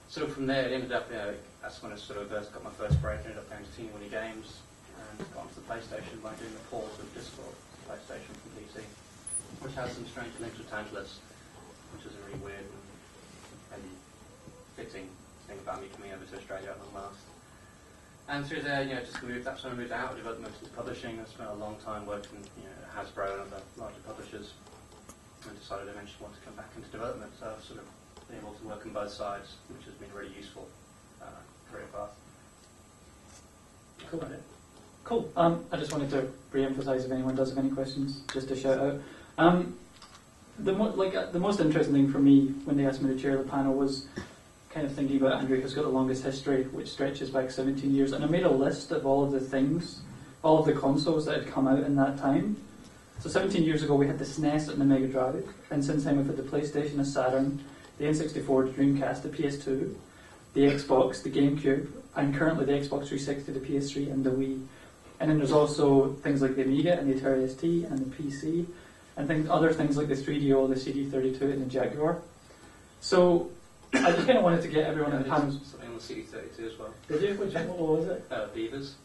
sort of from there, it ended up, that's when I sort of got my first break. I ended up going to Teeny Winnie Games and got onto the PlayStation by doing the port of Discord to PlayStation from PC, which has some strange links with Tantalus, which is a really weird and fitting thing about me coming over to Australia at long last. And through there, that's when I moved out of development into publishing. I spent a long time working at Hasbro and other larger publishers, and decided I eventually want to come back into development. So I've sort of been able to work on both sides, which has been really useful career path. Cool. Cool. I just wanted to re-emphasise, if anyone does have any questions, just a shout out. The most interesting thing for me when they asked me to chair the panel was kind of thinking about Andrei, who's got the longest history, which stretches back 17 years, and I made a list of all of the things, all of the consoles that had come out in that time. So 17 years ago we had the SNES and the Mega Drive, and since then we've had the PlayStation, the Saturn, the N64, the Dreamcast, the PS2, the Xbox, the GameCube, and currently the Xbox 360, the PS3 and the Wii. And then there's also things like the Amiga and the Atari ST and the PC, and other things like the 3DO, the CD32 and the Jaguar. So I just kind of wanted to get everyone in the panel. Something on the CD32 as well. Did you? What was it? Beavers.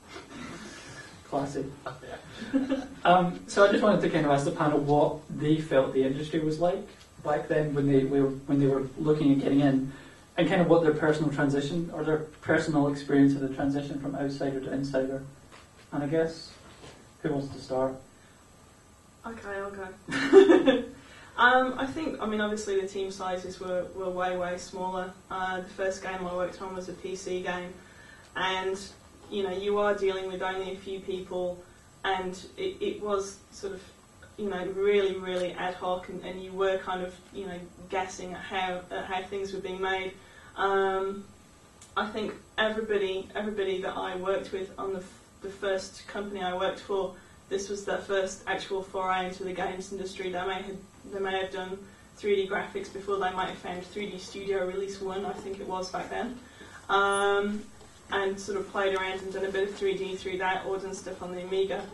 Classic. Yeah. So I just wanted to kind of ask the panel what they felt the industry was like back then when they were looking at getting in, and kind of what their personal transition or their personal experience of the transition from outsider to insider. And I guess, who wants to start? Okay, I'll go. Obviously the team sizes were way, way smaller. The first game I worked on was a PC game, and you are dealing with only a few people, and it was sort of, really, really ad hoc, and you were kind of, guessing at how things were being made. I think everybody that I worked with on the first company I worked for, this was their first actual foray into the games industry. They may have done 3D graphics before. They might have found 3D Studio Release 1, I think it was back then, and sort of played around and done a bit of 3D through that, or done stuff on the Amiga.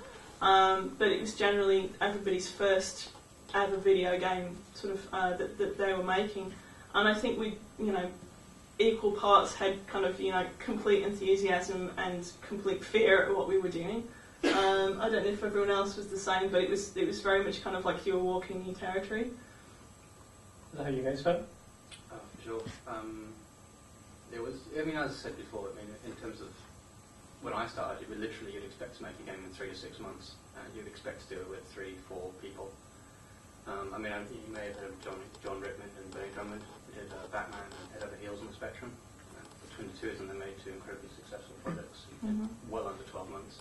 But it was generally everybody's first ever video game sort of that they were making. And I think we, equal parts had kind of, complete enthusiasm and complete fear at what we were doing. I don't know if everyone else was the same, but it was very much kind of like you were walking new territory. Is that how you guys felt? For sure. There was, as I said before, in terms of when I started, you'd expect to make a game in 3 to 6 months, and you'd expect to do it with 3, 4 people. You may have heard of John Rittman and Bernie Drummond, who did Batman and Head Over Heels on the Spectrum. Between the two of them, they made 2 incredibly successful projects in well under 12 months.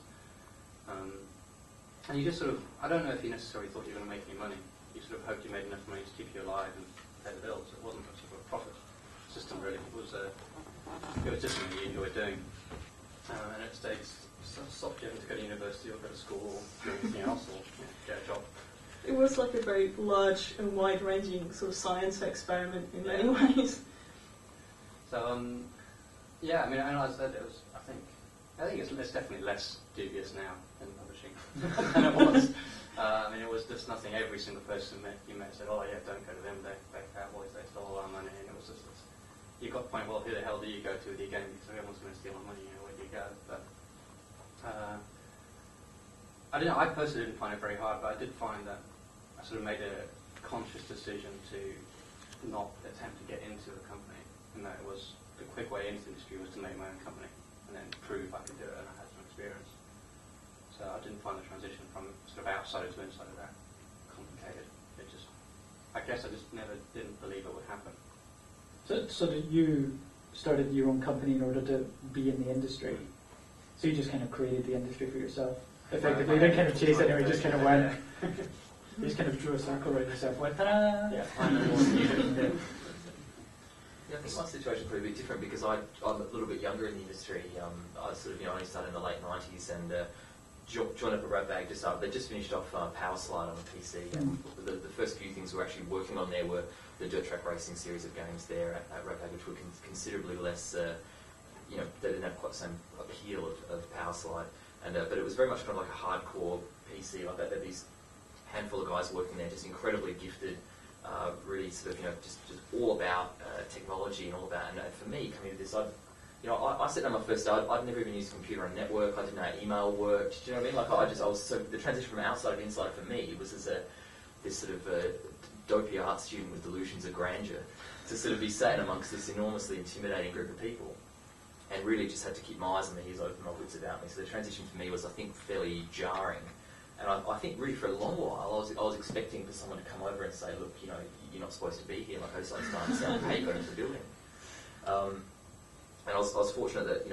And you just sort of, I don't know if you necessarily thought you were going to make any money. You sort of hoped you made enough money to keep you alive and pay the bills. It wasn't a sort of a profit system, really. It was just something you enjoyed doing. And it stopped you having to go to university or go to school or do anything else or get a job. It was like a very large and wide-ranging sort of science experiment in many ways. So, and as I said, I think it's definitely less dubious now than publishing than it was. It was just nothing. Every single person you met said, "Oh yeah, don't go to them. They're cowboys. They stole all our money." And it was just you got the point. Well, who the hell do you go to with your game? Because everyone's going to steal our money. Where do you go? But I don't know. I personally didn't find it very hard, but I did find that I sort of made a conscious decision to not attempt to get into a company, and that it was the quick way into the industry was to make my own company and then prove I could do it, and I had some experience. So I didn't find the transition from sort of outsider to insider that complicated. I guess I just never didn't believe it would happen. So did you started your own company in order to be in the industry? So you just kind of created the industry for yourself? Effectively, you didn't kind of chase it, or you just kind of went... You just kind of drew a circle around yourself, went, ta-da! Yeah, I know what you did. Yeah, I think my situation was a bit different because I'm a little bit younger in the industry. I sort of, only started in the late 90s and joined up at Ratbag just after. They just finished off Power Slide on the PC. And the first few things we were actually working on there were the dirt track racing series of games there at Ratbag, which were considerably less, they didn't have quite the same appeal of Power Slide. And but it was very much kind of like a hardcore PC. Like that, there were these handful of guys working there, just incredibly gifted, really sort of just all about technology and all about. And for me, coming to this, I said on my first day, I'd never even used a computer on a network. I didn't know how email worked. Do you know what I mean? I was so the transition from outside to inside for me was as this sort of dopey art student with delusions of grandeur to sort of be sat amongst this enormously intimidating group of people, and really just had to keep my eyes and my ears open, my wits about me. So the transition for me was, I think, fairly jarring. And I think really for a long while, I was expecting for someone to come over and say, look, you're not supposed to be here. Like I was starting to understand how you got into the building. And I was fortunate that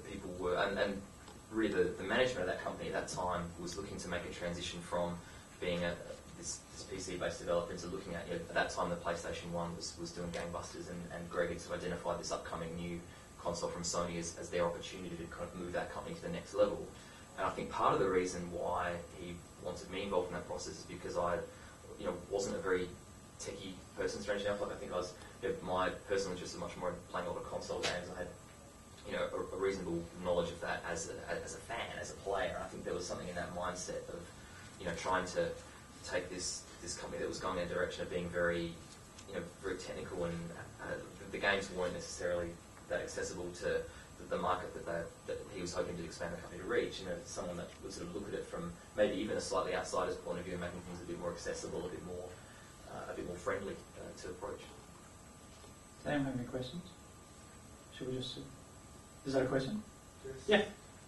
people were, and really the management of that company at that time was looking to make a transition from being this PC-based developer into looking at, at that time the PlayStation 1 was doing gangbusters, and Greg had sort of identified this upcoming new console from Sony as their opportunity to kind of move that company to the next level. And I think part of the reason why he wanted me involved in that process is because I, wasn't a very techie person, strangely enough. Like I think I was, my personal interest was much more in playing all the console games. I had, a reasonable knowledge of that as a fan, as a player. I think there was something in that mindset of, trying to take this company that was going in a direction of being very, very technical, and the games weren't necessarily that accessible to the market that he was hoping to expand the company to reach. Someone that would sort of look at it from maybe even a slightly outsider's point of view, making things a bit more accessible, a bit more friendly to approach. Does anyone have any questions? Should we just? Is that a question? Yes. Yeah.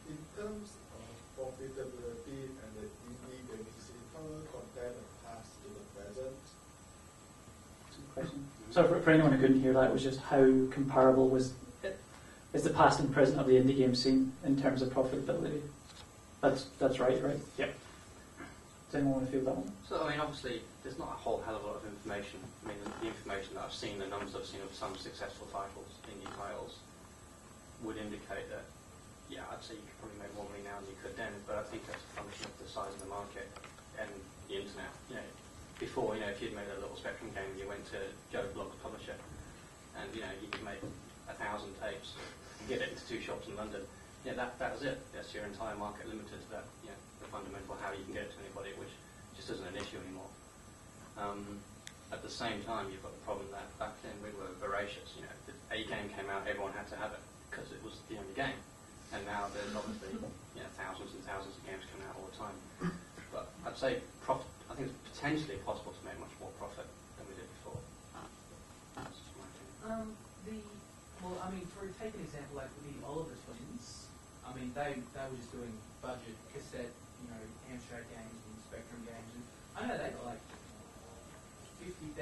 In terms of profitability and the indie gaming scene, how do you compare the past to the present? Question. So for anyone who couldn't hear that, it was just how comparable is the past and present of the indie game scene in terms of profitability? That's right? Yeah. Does anyone want to feel that one? So, obviously, there's not a whole hell of a lot of information. The information that I've seen, the numbers I've seen of some successful titles, indie titles, would indicate that, I'd say you could probably make more money now than you could then, but I think that's a function of the size of the market and the internet. Before, if you'd made a little Spectrum game and you went to Joe Blogg's publisher, and, you could make 1,000 tapes and get it into 2 shops in London, that was it. That's your entire market limited to that, the fundamental how you can get it to anybody, which just isn't an issue anymore. At the same time, you've got the problem that back then we were voracious. If a game came out, everyone had to have it because it was the only game. And now there's obviously thousands and thousands of games coming out all the time. But I'd say I think it's potentially possible to make much more profit than we did before. That's just my opinion. Take an example like the Oliver twins. They were just doing budget cassette, Amstrad games and Spectrum games, and I know they got like £50,000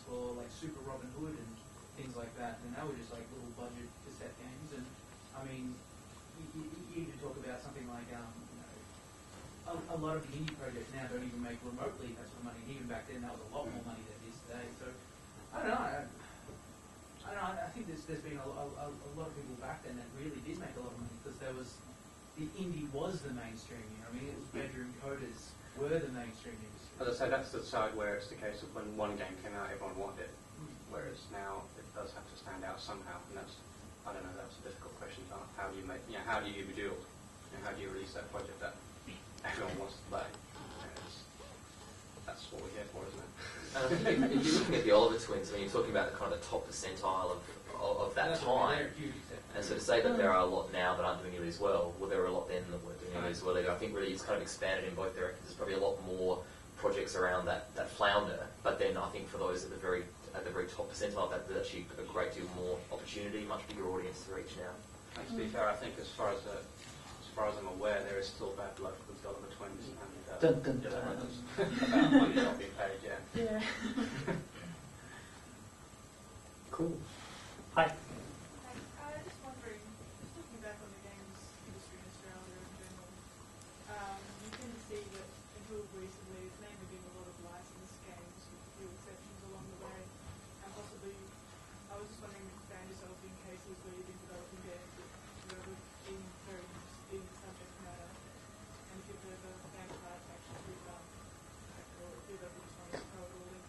for like Super Robin Hood and things like that, and they were just like little budget cassette games. And you even talk about something like a lot of the indie projects now don't even make remotely that sort of money. Even back then, that was a lot more money than it is today. So I don't know. I think there's been a lot of people back then that really did make a lot of money because the indie was the mainstream. It was bedroom coders were the mainstream industry. As I say, that's the side where it's the case of when one game came out, everyone wanted it. Whereas now it does have to stand out somehow, and that's a difficult question to ask. How do you make? How do you do it? How do you release that project that everyone wants to play? That's what we're here for, isn't it? If you're looking at the Oliver twins, you're talking about the kind of the top percentile of that time. And so to say that there are a lot now that aren't doing nearly as well, there were a lot then that weren't doing nearly as well either. I think really it's kind of expanded in both directions. There's probably a lot more projects around that flounder, but then I think for those at the very top percentile, there's actually a great deal more opportunity, much bigger audience to reach now. And to be fair, I think as far as I'm aware, there is still bad blood with the Oliver twins and developers about money not being paid. Yeah. Cool. Hi. Just wondering, just looking back on the games industry in Australia in general, you tend to see that until recently it's mainly been a lot of licensed games with a few exceptions along the way, and possibly, I was just wondering if you found yourself in cases where you've been developing games that were in very interesting subject matter, and if you've ever found it hard to actually do or if you've ever just wanted to throw it all in.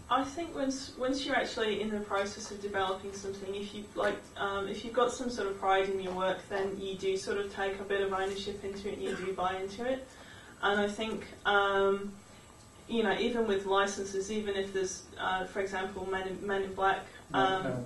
I think once you're actually in the process of developing something, if you've got some sort of pride in your work, then you do sort of take a bit of ownership into it and you do buy into it. And I think you know, even with licenses, even if there's, for example, Men in Black. No.